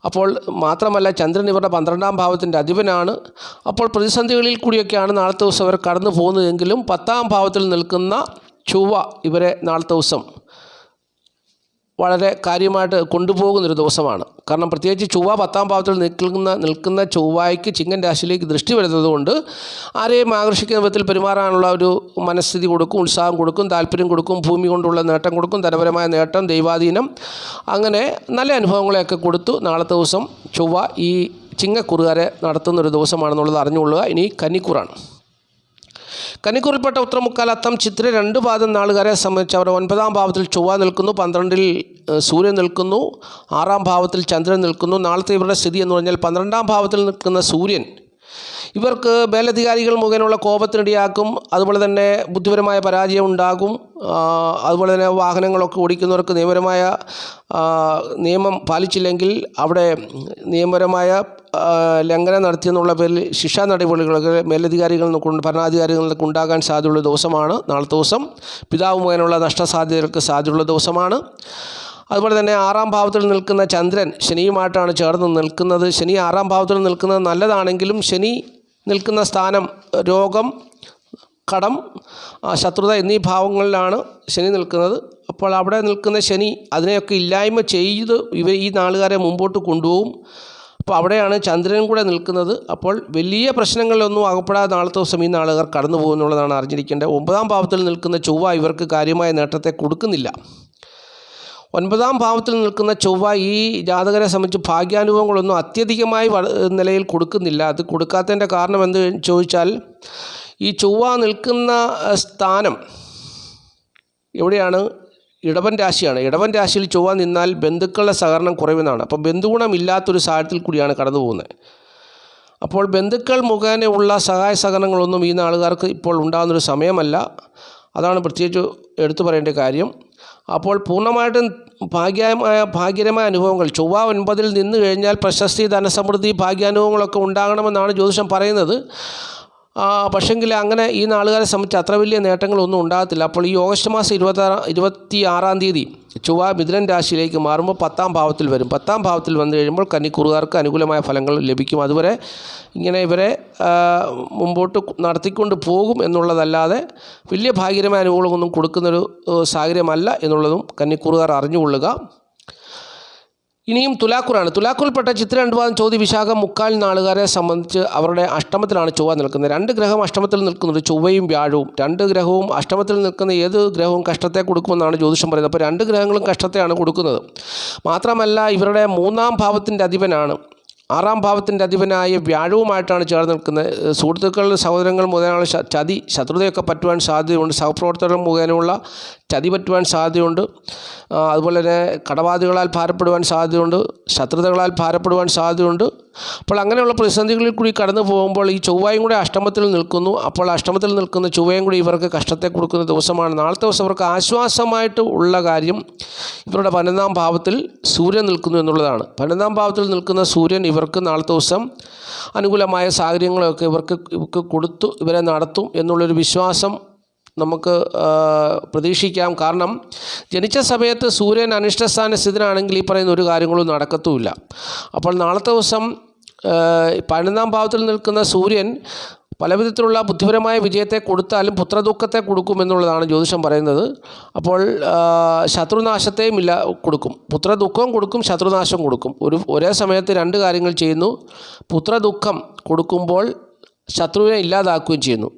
അപ്പോൾ മാത്രമല്ല ചന്ദ്രൻ ഇവരുടെ 12-ാം ഭാവത്തിൻ്റെ അധിപനാണ്. അപ്പോൾ പ്രതിസന്ധികളിൽ കൂടിയൊക്കെയാണ് നാളത്തെ ദിവസം അവർ കടന്നു പോകുന്നതെങ്കിലും 10-ാം ഭാവത്തിൽ നിൽക്കുന്ന ചൊവ്വ ഇവരെ നാളത്തെ ദിവസം വളരെ കാര്യമായിട്ട് കൊണ്ടുപോകുന്നൊരു ദിവസമാണ്. കാരണം പ്രത്യേകിച്ച് ചൊവ്വ 10-ാം ഭാവത്തിൽ നിൽക്കുന്ന ചൊവ്വയ്ക്ക് ചിങ്ങൻ രാശിയിലേക്ക് ദൃഷ്ടി വരുന്നത് കൊണ്ട് ആരെയും ആകർഷിക്കുന്ന വിധത്തിൽ പെരുമാറാനുള്ള ഒരു മനസ്ഥിതി കൊടുക്കും, ഉത്സാഹം കൊടുക്കും, താല്പര്യം കൊടുക്കും, ഭൂമി കൊണ്ടുള്ള നേട്ടം കൊടുക്കും, ധനപരമായ നേട്ടം, ദൈവാധീനം, അങ്ങനെ നല്ല അനുഭവങ്ങളെയൊക്കെ കൊടുത്തു നാളത്തെ ദിവസം ചൊവ്വ ഈ ചിങ്ങക്കുറുകാരെ നടത്തുന്നൊരു ദിവസമാണെന്നുള്ളത് അറിഞ്ഞുകൊള്ളുക. ഇനി കന്നിക്കൂറാണ്. കന്നിക്കൂറിൽപ്പെട്ട ഉത്തരമുക്കാൽ, അത്തം, ചിത്തിര, 2 പാദം നാളുകാരെ സംബന്ധിച്ച് അവർ 9-ാം ഭാവത്തിൽ ചൊവ്വ നിൽക്കുന്നു. 12-ൽ സൂര്യൻ നിൽക്കുന്നു. 6-ാം ഭാവത്തിൽ ചന്ദ്രൻ നിൽക്കുന്നു. നാളത്തെ ഇവരുടെ സ്ഥിതി എന്ന് പറഞ്ഞാൽ 12-ാം ഭാവത്തിൽ നിൽക്കുന്ന സൂര്യൻ ഇവർക്ക് മേലധികാരികൾ മുഖേനയുള്ള കോപത്തിനിടയാക്കും. അതുപോലെ തന്നെ ബുദ്ധിപരമായ പരാജയം ഉണ്ടാകും. അതുപോലെ തന്നെ വാഹനങ്ങളൊക്കെ ഓടിക്കുന്നവർക്ക് നിയമപരമായ നിയമം പാലിച്ചില്ലെങ്കിൽ അവിടെ നിയമപരമായ ലംഘനം നടത്തിയെന്നുള്ള പേരിൽ ശിക്ഷാ നടപടികളൊക്കെ മേലധികാരികളിൽ നിന്നൊക്കെ ഭരണാധികാരികളിൽ നിന്നൊക്കെ ഉണ്ടാകാൻ സാധ്യതയുള്ള ദിവസമാണ് നാളത്തെ ദിവസം. പിതാവ് മുഖേനയുള്ള നഷ്ടസാധ്യതകൾക്ക് സാധ്യതയുള്ള ദിവസമാണ്. അതുപോലെ തന്നെ 6-ാം ഭാവത്തിൽ നിൽക്കുന്ന ചന്ദ്രൻ ശനിയുമായിട്ടാണ് ചേർന്ന് നിൽക്കുന്നത്. ശനി 6-ാം ഭാവത്തിൽ നിൽക്കുന്നത് നല്ലതാണെങ്കിലും ശനി നിൽക്കുന്ന സ്ഥാനം രോഗം, കടം, ശത്രുത എന്നീ ഭാവങ്ങളിലാണ് ശനി നിൽക്കുന്നത്. അപ്പോൾ അവിടെ നിൽക്കുന്ന ശനി അതിനെയൊക്കെ ഇല്ലായ്മ ചെയ്ത് ഈ നാളുകാരെ മുമ്പോട്ട് കൊണ്ടുപോകും. അപ്പോൾ അവിടെയാണ് ചന്ദ്രനും കൂടെ നിൽക്കുന്നത്. അപ്പോൾ വലിയ പ്രശ്നങ്ങളിലൊന്നും അകപ്പെടാതെ നാളത്തെ ദിവസം ഈ നാളുകാർ കടന്നു പോകുമെന്നുള്ളതാണ് അറിഞ്ഞിരിക്കേണ്ടത്. 9-ാം ഭാവത്തിൽ നിൽക്കുന്ന ചൊവ്വ ഇവർക്ക് കാര്യമായ നേട്ടത്തെ കൊടുക്കുന്നില്ല. 9-ാം ഭാവത്തിൽ നിൽക്കുന്ന ചൊവ്വ ഈ ജാതകരെ സംബന്ധിച്ച് ഭാഗ്യാനുഭവങ്ങളൊന്നും അത്യധികമായി നിലയിൽ കൊടുക്കുന്നില്ല. അത് കൊടുക്കാത്തതിൻ്റെ കാരണം എന്ത് ചോദിച്ചാൽ, ഈ ചൊവ്വ നിൽക്കുന്ന സ്ഥാനം എവിടെയാണ്? ഇടവൻ രാശിയാണ്. ഇടവൻ രാശിയിൽ ചൊവ്വ നിന്നാൽ ബന്ധുക്കളുടെ സഹകരണം കുറവെന്നാണ്. അപ്പോൾ ബന്ധുഗുണമില്ലാത്തൊരു സാഹചര്യത്തിൽ കൂടിയാണ് കടന്നു പോകുന്നത്. അപ്പോൾ ബന്ധുക്കൾ മുഖേനയുള്ള സഹായ സഹകരണങ്ങളൊന്നും ഈ നാളുകാർക്ക് ഇപ്പോൾ ഉണ്ടാകുന്നൊരു സമയമല്ല. അതാണ് പ്രത്യേകിച്ച് എടുത്തു പറയേണ്ട കാര്യം. അപ്പോൾ പൂർണ്ണമായിട്ടും ഭാഗ്യകരമായ അനുഭവങ്ങൾ ചൊവ്വ 9-ൽ നിന്ന് കഴിഞ്ഞാൽ പ്രശസ്തി, ധനസമൃദ്ധി, ഭാഗ്യാനുഭവങ്ങളൊക്കെ ഉണ്ടാകണമെന്നാണ് ജ്യോതിഷം പറയുന്നത്. പക്ഷെങ്കിൽ അങ്ങനെ ഈ നാളുകാരെ സംബന്ധിച്ച് അത്ര വലിയ നേട്ടങ്ങളൊന്നും ഉണ്ടാകത്തില്ല. അപ്പോൾ ഈ ഓഗസ്റ്റ് മാസം 26-ാം തീയതി ചൊവ്വ മിഥുനൻ രാശിയിലേക്ക് മാറുമ്പോൾ 10-ാം ഭാവത്തിൽ വരും. 10-ാം ഭാവത്തിൽ വന്നു കഴിയുമ്പോൾ കന്നിക്കൂറുകാർക്ക് അനുകൂലമായ ഫലങ്ങൾ ലഭിക്കും. അതുവരെ ഇങ്ങനെ ഇവരെ മുമ്പോട്ട് നടത്തിക്കൊണ്ട് പോകും എന്നുള്ളതല്ലാതെ വലിയ ഭാഗ്യകരമായ അനുഭവങ്ങളൊന്നും കൊടുക്കുന്നൊരു സാഹചര്യമല്ല എന്നുള്ളതും കന്നിക്കൂറുകാർ അറിഞ്ഞുകൊള്ളുക. ഇനിയും തുലാക്കൂറാണ്. തുലാക്കൂറിൽപ്പെട്ട ചിത്ര 2 പാദം ചോതി വിശാഖം 3/4 നാളുകാരെ സംബന്ധിച്ച് അവരുടെ അഷ്ടമത്തിലാണ് ചൊവ്വ നിൽക്കുന്നത്. 2 ഗ്രഹം അഷ്ടമത്തിൽ നിൽക്കുന്നുണ്ട്, ചൊവ്വയും വ്യാഴവും. 2 ഗ്രഹവും അഷ്ടമത്തിൽ നിൽക്കുന്ന ഏത് ഗ്രഹവും കഷ്ടത്തെ കൊടുക്കുമെന്നാണ് ജ്യോതിഷം പറയുന്നത്. അപ്പോൾ 2 ഗ്രഹങ്ങളും കഷ്ടത്തെയാണ് കൊടുക്കുന്നത്. മാത്രമല്ല ഇവരുടെ 3-ാം ഭാവത്തിൻ്റെ അധിപനാണ് 6-ാം ഭാവത്തിൻ്റെ അധിപനായ വ്യാഴവുമായിട്ടാണ് ചേർന്ന് നിൽക്കുന്നത്. സുഹൃത്തുക്കൾ, സഹോദരങ്ങൾ മുതലുള്ള ചതി, ശത്രുതയൊക്കെ പറ്റുവാൻ സാധ്യതയുണ്ട്. സഹപ്രവർത്തകർ മുഖേനയുള്ള ചതി പറ്റുവാൻ സാധ്യതയുണ്ട്. അതുപോലെ തന്നെ കടബാധ്യതകളാൽ ഭാരപ്പെടുവാൻ സാധ്യതയുണ്ട്, ശത്രുതകളാൽ ഭാരപ്പെടുവാൻ സാധ്യതയുണ്ട്. അപ്പോൾ അങ്ങനെയുള്ള പ്രതിസന്ധികളിൽ കൂടി കടന്നു പോകുമ്പോൾ ഈ ചൊവ്വയും കൂടെ അഷ്ടമത്തിൽ നിൽക്കുന്നു. അപ്പോൾ അഷ്ടമത്തിൽ നിൽക്കുന്ന ചൊവ്വയും കൂടി ഇവർക്ക് കഷ്ടത്തെ കൊടുക്കുന്ന ദിവസമാണ്. നാളത്തെ ദിവസം ഇവർക്ക് ആശ്വാസമായിട്ട് ഉള്ള കാര്യം ഇവരുടെ 12-ാം ഭാവത്തിൽ സൂര്യൻ നിൽക്കുന്നു എന്നുള്ളതാണ്. 12-ാം ഭാവത്തിൽ നിൽക്കുന്ന സൂര്യൻ ഇവർക്ക് നാളത്തെ ദിവസം അനുകൂലമായ സാഹചര്യങ്ങളൊക്കെ ഇവർക്ക് കൊടുത്തു ഇവരെ നടത്തും എന്നുള്ളൊരു വിശ്വാസം നമുക്ക് പ്രതീക്ഷിക്കാം. കാരണം ജനിച്ച സമയത്ത് സൂര്യൻ അനിഷ്ടസ്ഥാന സ്ഥിതനാണെങ്കിൽ ഈ പറയുന്ന ഒരു കാര്യങ്ങളും നടക്കത്തുമില്ല. അപ്പോൾ നാളത്തെ ദിവസം 12-ാം ഭാവത്തിൽ നിൽക്കുന്ന സൂര്യൻ പലവിധത്തിലുള്ള ബുദ്ധിപരമായ വിജയത്തെ കൊടുത്താലും പുത്രദുഃഖത്തെ കൊടുക്കുമെന്നുള്ളതാണ് ജ്യോതിഷം പറയുന്നത്. അപ്പോൾ ശത്രുനാശത്തെയും കൊടുക്കും, പുത്രദുഃഖവും കൊടുക്കും, ശത്രുനാശം കൊടുക്കും. ഒരേ സമയത്ത് 2 കാര്യങ്ങൾ ചെയ്യുന്നു. പുത്രദുഃഖം കൊടുക്കുമ്പോൾ ശത്രുവിനെ ഇല്ലാതാക്കുകയും ചെയ്യുന്നു.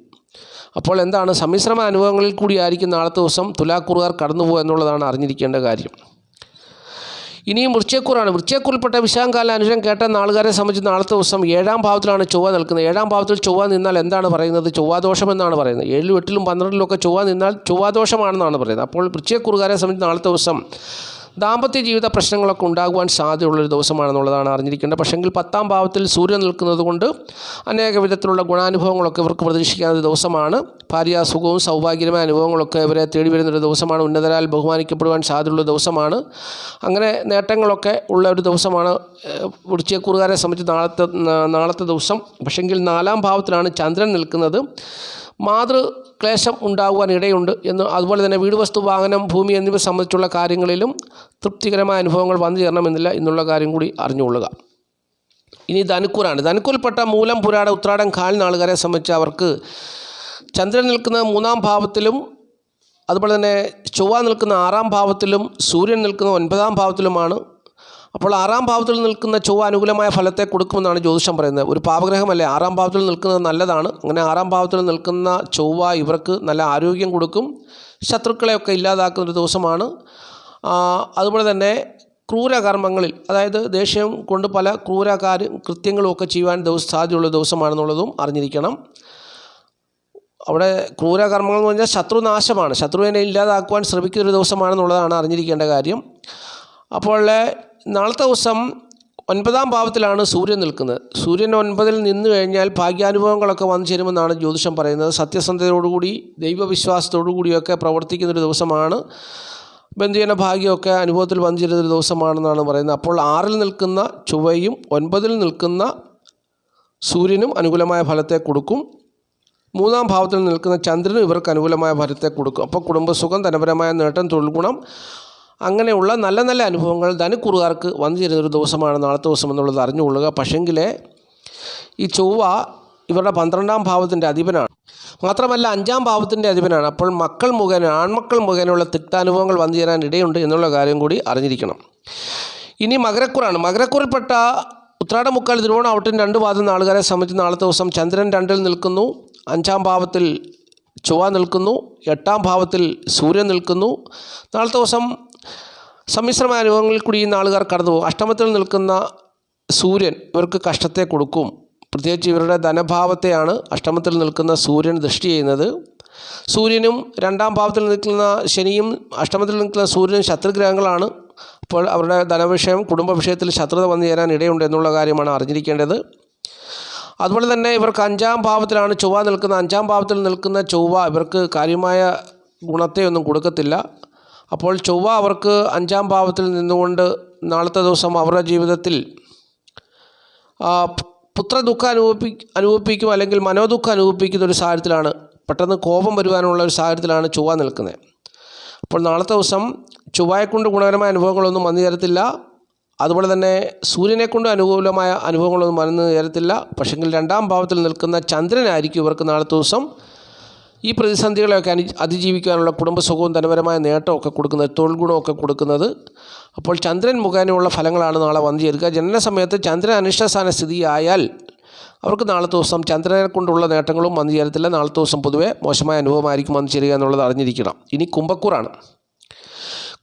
അപ്പോൾ എന്താണ്, സമ്മിശ്രമ അനുഭവങ്ങളിൽ കൂടിയായിരിക്കും നാളത്തെ ദിവസം തുലാക്കൂറുകാർ കടന്നുപോകുക എന്നുള്ളതാണ് അറിഞ്ഞിരിക്കേണ്ട കാര്യം. ഇനിയും വൃശ്ചികക്കൂറാണ്. വൃശ്ചികക്കൂറിൽപ്പെട്ട വിശാഖകാല അനുജൻ കേട്ട നാളുകാരെ സംബന്ധിച്ച് നാളത്തെ ദിവസം 7-ാം ഭാവത്തിലാണ് ചൊവ്വ നിൽക്കുന്നത്. 7-ാം ഭാവത്തിൽ ചൊവ്വ നിന്നാൽ എന്താണ് പറയുന്നത്? ചൊവ്വാദോഷം എന്നാണ് പറയുന്നത്. 7-ലും 8-ലും 12-ലും ഒക്കെ ചൊവ്വ നിന്നാൽ ചൊവ്വാദോഷമാണെന്നാണ് പറയുന്നത്. അപ്പോൾ വൃശ്ചികക്കൂറുകാരെ സംബന്ധിച്ച് നാളത്തെ ദിവസം ദാമ്പത്യ ജീവിത പ്രശ്നങ്ങളൊക്കെ ഉണ്ടാകുവാൻ സാധ്യതയുള്ളൊരു ദിവസമാണെന്നുള്ളതാണ് അറിഞ്ഞിരിക്കേണ്ടത്. പക്ഷെങ്കിൽ 10-ാം ഭാവത്തിൽ സൂര്യൻ നിൽക്കുന്നത് കൊണ്ട് അനേക വിധത്തിലുള്ള ഗുണാനുഭവങ്ങളൊക്കെ ഇവർക്ക് പ്രതീക്ഷിക്കാവുന്ന ദിവസമാണ്. ഭാര്യാസുഖവും സൗഭാഗ്യമായ അനുഭവങ്ങളൊക്കെ ഇവരെ തേടി വരുന്നൊരു ദിവസമാണ്. ഉന്നതരാൽ ബഹുമാനിക്കപ്പെടുവാൻ സാധ്യതയുള്ള ദിവസമാണ്. അങ്ങനെ നേട്ടങ്ങളൊക്കെ ഉള്ള ഒരു ദിവസമാണ് വൃശ്ചികക്കൂറുകാരെ സംബന്ധിച്ച് നാളത്തെ ദിവസം. പക്ഷെങ്കിൽ 4-ാം ഭാവത്തിലാണ് ചന്ദ്രൻ നിൽക്കുന്നത്. മാതൃക്ലേശം ഉണ്ടാകുവാൻ ഇടയുണ്ട് എന്ന്. അതുപോലെ തന്നെ വീട്, വസ്തു, വാഹനം, ഭൂമി എന്നിവ സംബന്ധിച്ചുള്ള കാര്യങ്ങളിലും തൃപ്തികരമായ അനുഭവങ്ങൾ വന്നു ചേരണമെന്നില്ല എന്നുള്ള കാര്യം കൂടി അറിഞ്ഞുകൊള്ളുക. ഇനി ധനുക്കൂറാണ്. ധനുക്കൂറിൽപ്പെട്ട മൂലം, പുരാട, ഉത്രാടം, കാൽ നാളുകാരെ സംബന്ധിച്ച് അവർക്ക് ചന്ദ്രൻ നിൽക്കുന്ന 3-ാം ഭാവത്തിലും അതുപോലെ തന്നെ ചൊവ്വ നിൽക്കുന്ന 6-ാം ഭാവത്തിലും സൂര്യൻ നിൽക്കുന്ന 9-ാം ഭാവത്തിലുമാണ്. അപ്പോൾ 6-ാം ഭാവത്തിൽ നിൽക്കുന്ന ചൊവ്വ അനുകൂലമായ ഫലത്തെ കൊടുക്കുമെന്നാണ് ജ്യോതിഷം പറയുന്നത്. ഒരു പാപഗ്രഹമല്ലേ, 6-ാം ഭാവത്തിൽ നിൽക്കുന്നത് നല്ലതാണ്. അങ്ങനെ 6-ാം ഭാവത്തിൽ നിൽക്കുന്ന ചൊവ്വ ഇവർക്ക് നല്ല ആരോഗ്യം കൊടുക്കും, ശത്രുക്കളെയൊക്കെ ഇല്ലാതാക്കുന്നൊരു ദിവസമാണ്. അതുപോലെ തന്നെ ക്രൂരകർമ്മങ്ങളിൽ, അതായത് ദേഷ്യം കൊണ്ട് പല കൃത്യങ്ങളും ഒക്കെ ചെയ്യുവാൻ സാധ്യതയുള്ള ദിവസമാണെന്നുള്ളതും അറിഞ്ഞിരിക്കണം. അവിടെ ക്രൂരകർമ്മങ്ങൾ എന്ന് പറഞ്ഞാൽ ശത്രുനാശമാണ്, ശത്രുവിനെ ഇല്ലാതാക്കുവാൻ ശ്രമിക്കുന്നൊരു ദിവസമാണെന്നുള്ളതാണ് അറിഞ്ഞിരിക്കേണ്ട കാര്യം. അപ്പോൾ നാളത്തെ ദിവസം 9-ാം ഭാവത്തിലാണ് സൂര്യൻ നിൽക്കുന്നത്. സൂര്യൻ 9-ൽ നിന്ന് കഴിഞ്ഞാൽ ഭാഗ്യാനുഭവങ്ങളൊക്കെ വന്നു ചേരുമെന്നാണ് ജ്യോതിഷം പറയുന്നത്. സത്യസന്ധതയോടുകൂടി ദൈവവിശ്വാസത്തോടുകൂടിയൊക്കെ പ്രവർത്തിക്കുന്നൊരു ദിവസമാണ്. ബന്ധുജന ഭാഗ്യമൊക്കെ അനുഭവത്തിൽ വന്നു ചേരുന്നൊരു ദിവസമാണെന്നാണ് പറയുന്നത്. അപ്പോൾ 6-ൽ നിൽക്കുന്ന ചൊവ്വയും 9-ൽ നിൽക്കുന്ന സൂര്യനും അനുകൂലമായ ഫലത്തെ കൊടുക്കും. 3-ാം ഭാവത്തിൽ നിൽക്കുന്ന ചന്ദ്രനും ഇവർക്ക് അനുകൂലമായ ഫലത്തെ കൊടുക്കും. അപ്പോൾ കുടുംബസുഖം, ധനപരമായ നേട്ടം, തൊഴിൽ ഗുണം, അങ്ങനെയുള്ള നല്ല നല്ല അനുഭവങ്ങൾ ധനുക്കുറുകാർക്ക് വന്നു ചേരുന്നൊരു ദിവസമാണ് നാളത്തെ ദിവസം എന്നുള്ളത് അറിഞ്ഞുകൊള്ളുക. പക്ഷെങ്കിൽ ഈ ചൊവ്വ ഇവരുടെ 12ാം ഭാവത്തിൻ്റെ അധിപനാണ്. മാത്രമല്ല 5ാം ഭാവത്തിൻ്റെ അധിപനാണ്. അപ്പോൾ ആൺമക്കൾ മുഖേനയുള്ള തിക്താനുഭവങ്ങൾ വന്നു ചേരാൻ ഇടയുണ്ട് എന്നുള്ള കാര്യം കൂടി അറിഞ്ഞിരിക്കണം. ഇനി മകരക്കുറാണ്. മകരക്കുറിൽപ്പെട്ട ഉത്രാട മുക്കാൽ തിരുവോണം ഔട്ടിൻ 2 പാദം നാളുകാരെ സംബന്ധിച്ച് നാളത്തെ ദിവസം ചന്ദ്രൻ 2-ൽ നിൽക്കുന്നു, 5ാം ഭാവത്തിൽ ചൊവ്വ നിൽക്കുന്നു, 8ാം ഭാവത്തിൽ സൂര്യൻ നിൽക്കുന്നു. നാളത്തെ ദിവസം സമ്മിശ്രമായ അനുഭവങ്ങളിൽ കൂടി ഈ നാളുകാർ കടന്നു പോകും. അഷ്ടമത്തിൽ നിൽക്കുന്ന സൂര്യൻ ഇവർക്ക് കഷ്ടത്തെ കൊടുക്കും. പ്രത്യേകിച്ച് ഇവരുടെ ധനഭാവത്തെയാണ് അഷ്ടമത്തിൽ നിൽക്കുന്ന സൂര്യൻ ദൃഷ്ടി ചെയ്യുന്നത്. സൂര്യനും 2ാം ഭാവത്തിൽ നിൽക്കുന്ന ശനിയും അഷ്ടമത്തിൽ നിൽക്കുന്ന സൂര്യനും ശത്രുഗ്രഹങ്ങളാണ്. അപ്പോൾ അവരുടെ ധനവിഷയം കുടുംബ വിഷയത്തിൽ ശത്രുത വന്നു ചേരാൻ ഇടയുണ്ട് എന്നുള്ള കാര്യമാണ് അറിഞ്ഞിരിക്കേണ്ടത്. അതുപോലെ തന്നെ ഇവർക്ക് 5ാം ഭാവത്തിലാണ് ചൊവ്വ നിൽക്കുന്നത്. 5ാം ഭാവത്തിൽ നിൽക്കുന്ന ചൊവ്വ ഇവർക്ക് കാര്യമായ ഗുണത്തെയൊന്നും കൊടുക്കത്തില്ല. അപ്പോൾ ചൊവ്വ അവർക്ക് 5ാം ഭാവത്തിൽ നിന്നുകൊണ്ട് നാളത്തെ ദിവസം അവരുടെ ജീവിതത്തിൽ പുത്രദുഃഖം അനുഭവിപ്പിക്കും, അല്ലെങ്കിൽ മനോദുഃഖം അനുഭവിപ്പിക്കുന്ന ഒരു സാഹചര്യത്തിലാണ്, പെട്ടെന്ന് കോപം വരുവാനുള്ള ഒരു സാഹചര്യത്തിലാണ് ചൊവ്വ നിൽക്കുന്നത്. അപ്പോൾ നാളത്തെ ദിവസം ചൊവ്വയെക്കൊണ്ട് ഗുണകരമായ അനുഭവങ്ങളൊന്നും വന്നു ചേരത്തില്ല. അതുപോലെ തന്നെ സൂര്യനെക്കൊണ്ട് അനുകൂലമായ അനുഭവങ്ങളൊന്നും വന്നു ചേരത്തില്ല. പക്ഷെങ്കിൽ 2ാം ഭാവത്തിൽ നിൽക്കുന്ന ചന്ദ്രനായിരിക്കും ഇവർക്ക് നാളത്തെ ദിവസം ഈ പ്രതിസന്ധികളെയൊക്കെ അതിജീവിക്കാനുള്ള കുടുംബസുഖവും ധനപരമായ നേട്ടമൊക്കെ കൊടുക്കുന്നത്, തൊഴിൽ ഗുണമൊക്കെ കൊടുക്കുന്നത്. അപ്പോൾ ചന്ദ്രൻ മുഖേനയുള്ള ഫലങ്ങളാണ് നാളെ വന്നു ചേരുക. ജനന സമയത്ത് ചന്ദ്രൻ അനിഷ്ടസ്ഥാന സ്ഥിതിയായാൽ അവർക്ക് നാളത്തെ ദിവസം ചന്ദ്രനെ കൊണ്ടുള്ള നേട്ടങ്ങളും വന്നു ചേരത്തില്ല. നാളത്തെ ദിവസം പൊതുവെ മോശമായ അനുഭവമായിരിക്കും വന്നു ചേരുക എന്നുള്ളത് അറിഞ്ഞിരിക്കണം. ഇനി കുംഭക്കൂറാണ്.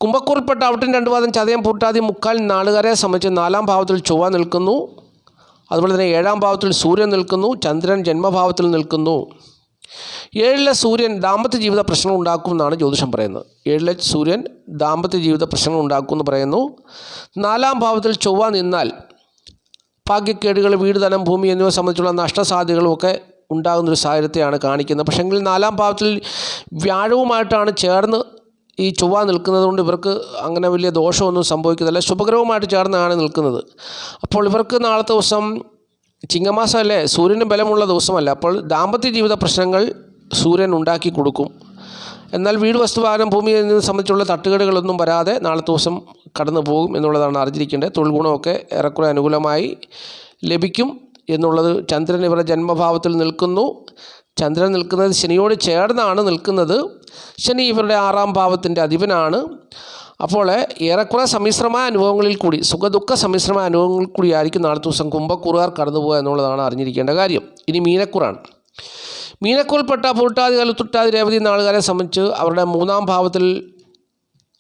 കുംഭക്കൂറിൽപ്പെട്ട ഔട്ടിൻ 2 പാദം ചതയം പൂട്ടാതി മുക്കാൽ നാളുകാരെ സംബന്ധിച്ച് 4ാം ഭാവത്തിൽ ചൊവ്വ നിൽക്കുന്നു. അതുപോലെ തന്നെ 7ാം ഭാവത്തിൽ സൂര്യൻ നിൽക്കുന്നു. ചന്ദ്രൻ ജന്മഭാവത്തിൽ നിൽക്കുന്നു. 7ലെ സൂര്യൻ ദാമ്പത്യ ജീവിത പ്രശ്നങ്ങൾ ഉണ്ടാക്കും എന്നാണ് ജ്യോതിഷം പറയുന്നത്. 7ലെ സൂര്യൻ ദാമ്പത്യ ജീവിത പ്രശ്നങ്ങൾ ഉണ്ടാക്കും എന്ന് പറയുന്നു. 4ാം ഭാവത്തിൽ ചൊവ്വ നിന്നാൽ ഭാഗ്യക്കേടുകൾ, വീട്, ധനം, ഭൂമി എന്നിവ സംബന്ധിച്ചുള്ള നഷ്ടസാധ്യതകളുമൊക്കെ ഉണ്ടാകുന്നൊരു സാഹചര്യത്തെയാണ് കാണിക്കുന്നത്. പക്ഷേങ്കിൽ 4ാം ഭാവത്തിൽ വ്യാഴവുമായിട്ടാണ് ചേർന്ന് ഈ ചൊവ്വ നിൽക്കുന്നത് കൊണ്ട് ഇവർക്ക് അങ്ങനെ വലിയ ദോഷമൊന്നും സംഭവിക്കുന്നില്ല. ശുഭകരവുമായിട്ട് ചേർന്നാണ് നിൽക്കുന്നത്. അപ്പോൾ ഇവർക്ക് നാളത്തെ ദിവസം ചിങ്ങമാസമല്ലേ, സൂര്യന് ബലമുള്ള ദിവസമല്ല. അപ്പോൾ ദാമ്പത്യ ജീവിത പ്രശ്നങ്ങൾ സൂര്യൻ ഉണ്ടാക്കി കൊടുക്കും. എന്നാൽ വീട്, വസ്തുവാഹനം, ഭൂമി എന്നിവ സംബന്ധിച്ചുള്ള തട്ടുകേടുകളൊന്നും വരാതെ നാളത്തെ ദിവസം കടന്നു പോകും എന്നുള്ളതാണ് അറിഞ്ഞിരിക്കേണ്ടത്. തൊഴിൽ ഗുണമൊക്കെ ഏറെക്കുറെ അനുകൂലമായി ലഭിക്കും എന്നുള്ളത്. ചന്ദ്രൻ ഇവരുടെ ജന്മഭാവത്തിൽ നിൽക്കുന്നു. ചന്ദ്രൻ നിൽക്കുന്നത് ശനിയോട് ചേർന്നാണ് നിൽക്കുന്നത്. ശനി ഇവരുടെ 6ാം ഭാവത്തിൻ്റെ അധിപനാണ്. അപ്പോൾ ഏറെക്കുറെ സമ്മിശ്രമായ അനുഭവങ്ങളിൽ കൂടി, സുഖദുഃഖ സമ്മിശ്രമായ അനുഭവങ്ങളിൽ കൂടി ആയിരിക്കും നാളത്തെ ദിവസം കുംഭക്കൂറുകാർ കടന്നു പോകുക എന്നുള്ളതാണ് അറിഞ്ഞിരിക്കേണ്ട കാര്യം. ഇനി മീനക്കൂറാണ്. മീനക്കൂറിൽപ്പെട്ട പൂട്ടാതി, കലുത്തുട്ടാതി, രേവതി നാളുകാരെ സംബന്ധിച്ച് അവരുടെ 3ാം ഭാവത്തിൽ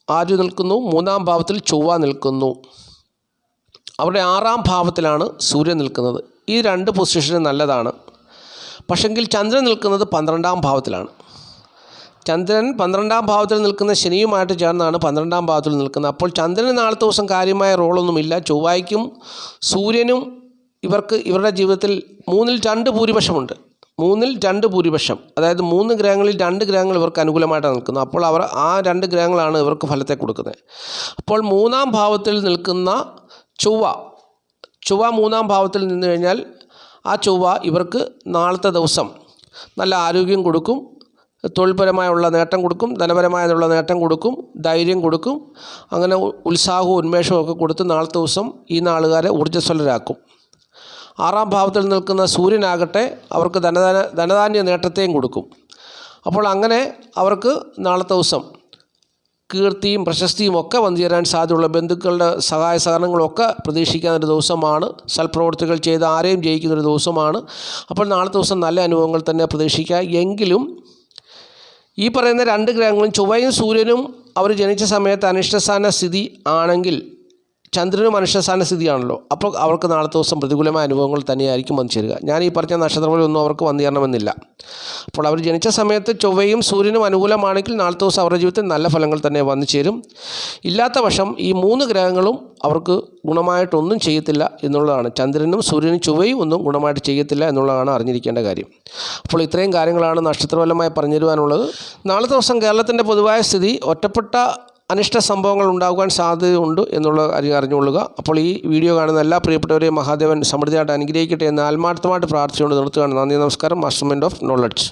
ആര് നിൽക്കുന്നു? 3ാം ഭാവത്തിൽ ചൊവ്വ നിൽക്കുന്നു. അവരുടെ 6ാം ഭാവത്തിലാണ് സൂര്യൻ നിൽക്കുന്നത്. ഈ 2 പൊസിഷനും നല്ലതാണ്. പക്ഷെങ്കിൽ ചന്ദ്രൻ നിൽക്കുന്നത് 12ാം ഭാവത്തിലാണ്. ചന്ദ്രൻ 12ാം ഭാവത്തിൽ നിൽക്കുന്ന ശനിയുമായിട്ട് ചേർന്നാണ് 12ാം ഭാവത്തിൽ നിൽക്കുന്നത്. അപ്പോൾ ചന്ദ്രന് നാളത്തെ ദിവസം കാര്യമായ റോളൊന്നുമില്ല. ചൊവ്വയ്ക്കും സൂര്യനും ഇവരുടെ ജീവിതത്തിൽ 3-ൽ 2 ഭൂരിപക്ഷമുണ്ട്. 3-ൽ 2 ഭൂരിപക്ഷം, അതായത് 3 ഗ്രഹങ്ങളിൽ 2 ഗ്രഹങ്ങൾ ഇവർക്ക് അനുകൂലമായിട്ടാണ് നിൽക്കുന്നത്. അപ്പോൾ അവർ ആ 2 ഗ്രഹങ്ങളാണ് ഇവർക്ക് ഫലത്തെ കൊടുക്കുന്നത്. അപ്പോൾ 3ാം ഭാവത്തിൽ നിൽക്കുന്ന ചൊവ്വ 3ാം ഭാവത്തിൽ നിന്ന് കഴിഞ്ഞാൽ ആ ചൊവ്വ ഇവർക്ക് നാളത്തെ ദിവസം നല്ല ആരോഗ്യം കൊടുക്കും, തൊഴിൽപരമായുള്ള നേട്ടം കൊടുക്കും, ധനപരമായുള്ള നേട്ടം കൊടുക്കും, ധൈര്യം കൊടുക്കും. അങ്ങനെ ഉത്സാഹവും ഉന്മേഷവും ഒക്കെ കൊടുത്ത് നാളത്തെ ദിവസം ഈ നാളുകാരെ ഊർജ്ജസ്വലരാക്കും. 6ാം ഭാവത്തിൽ നിൽക്കുന്ന സൂര്യനാകട്ടെ അവർക്ക് ധനധാന്യ നേട്ടത്തെയും കൊടുക്കും. അപ്പോൾ അങ്ങനെ അവർക്ക് നാളത്തെ ദിവസം കീർത്തിയും പ്രശസ്തിയും ഒക്കെ വന്നു ചേരാൻ സാധ്യതയുള്ള, ബന്ധുക്കളുടെ സഹായ സഹകരണങ്ങളൊക്കെ പ്രതീക്ഷിക്കാനൊരു ദിവസമാണ്. സൽപ്രവർത്തികൾ ചെയ്ത് ആരെയും ജയിക്കുന്നൊരു ദിവസമാണ്. അപ്പോൾ നാളത്തെ ദിവസം നല്ല അനുഭവങ്ങൾ തന്നെ പ്രതീക്ഷിക്കുക. എങ്കിലും ഈ പറയുന്ന 2 ഗ്രഹങ്ങളും ചൊവ്വയും സൂര്യനും അവർ ജനിച്ച സമയത്ത് അനിഷ്ടസ്ഥാന സ്ഥിതി ആണെങ്കിൽ, ചന്ദ്രനും അനിഷ്ടസ്ഥാന സ്ഥിതിയാണല്ലോ, അപ്പോൾ അവർക്ക് നാളത്തെ ദിവസം പ്രതികൂലമായ അനുഭവങ്ങൾ തന്നെയായിരിക്കും വന്നു ചേരുക. ഞാൻ ഈ പറഞ്ഞ നക്ഷത്രങ്ങളൊന്നും അവർക്ക് വന്നു ചേരണമെന്നില്ല. അപ്പോൾ അവർ ജനിച്ച സമയത്ത് ചൊവ്വയും സൂര്യനും അനുകൂലമാണെങ്കിൽ നാളത്തെ ദിവസം അവരുടെ ജീവിതത്തിൽ നല്ല ഫലങ്ങൾ തന്നെ വന്നു ചേരും. ഇല്ലാത്ത പക്ഷം ഈ 3 ഗ്രഹങ്ങളും അവർക്ക് ഗുണമായിട്ടൊന്നും ചെയ്യത്തില്ല എന്നുള്ളതാണ്. ചന്ദ്രനും സൂര്യനും ചൊവ്വയും ഒന്നും ഗുണമായിട്ട് ചെയ്യത്തില്ല എന്നുള്ളതാണ് അറിഞ്ഞിരിക്കേണ്ട കാര്യം. അപ്പോൾ ഇത്രയും കാര്യങ്ങളാണ് നക്ഷത്രഫലമായി പറഞ്ഞു തരുവാനുള്ളത്. നാളത്തെ ദിവസം കേരളത്തിൻ്റെ പൊതുവായ സ്ഥിതി ഒറ്റപ്പെട്ട അനിഷ്ട സംഭവങ്ങൾ ഉണ്ടാകുവാൻ സാധ്യതയുണ്ട് എന്നുള്ള കാര്യം അറിഞ്ഞുകൊള്ളുക. അപ്പോൾ ഈ വീഡിയോ കാണുന്ന എല്ലാ പ്രിയപ്പെട്ടവരെയും മഹാദേവൻ സമൃദ്ധിയായിട്ട് അനുഗ്രഹിക്കട്ടെ എന്ന് ആത്മാർത്ഥമായിട്ട് പ്രാർത്ഥിച്ചുകൊണ്ട് നിർത്തുകയാണ്. നന്ദി, നമസ്കാരം. മാസ്റ്റർമൈൻഡ് ഓഫ് നോളജ്.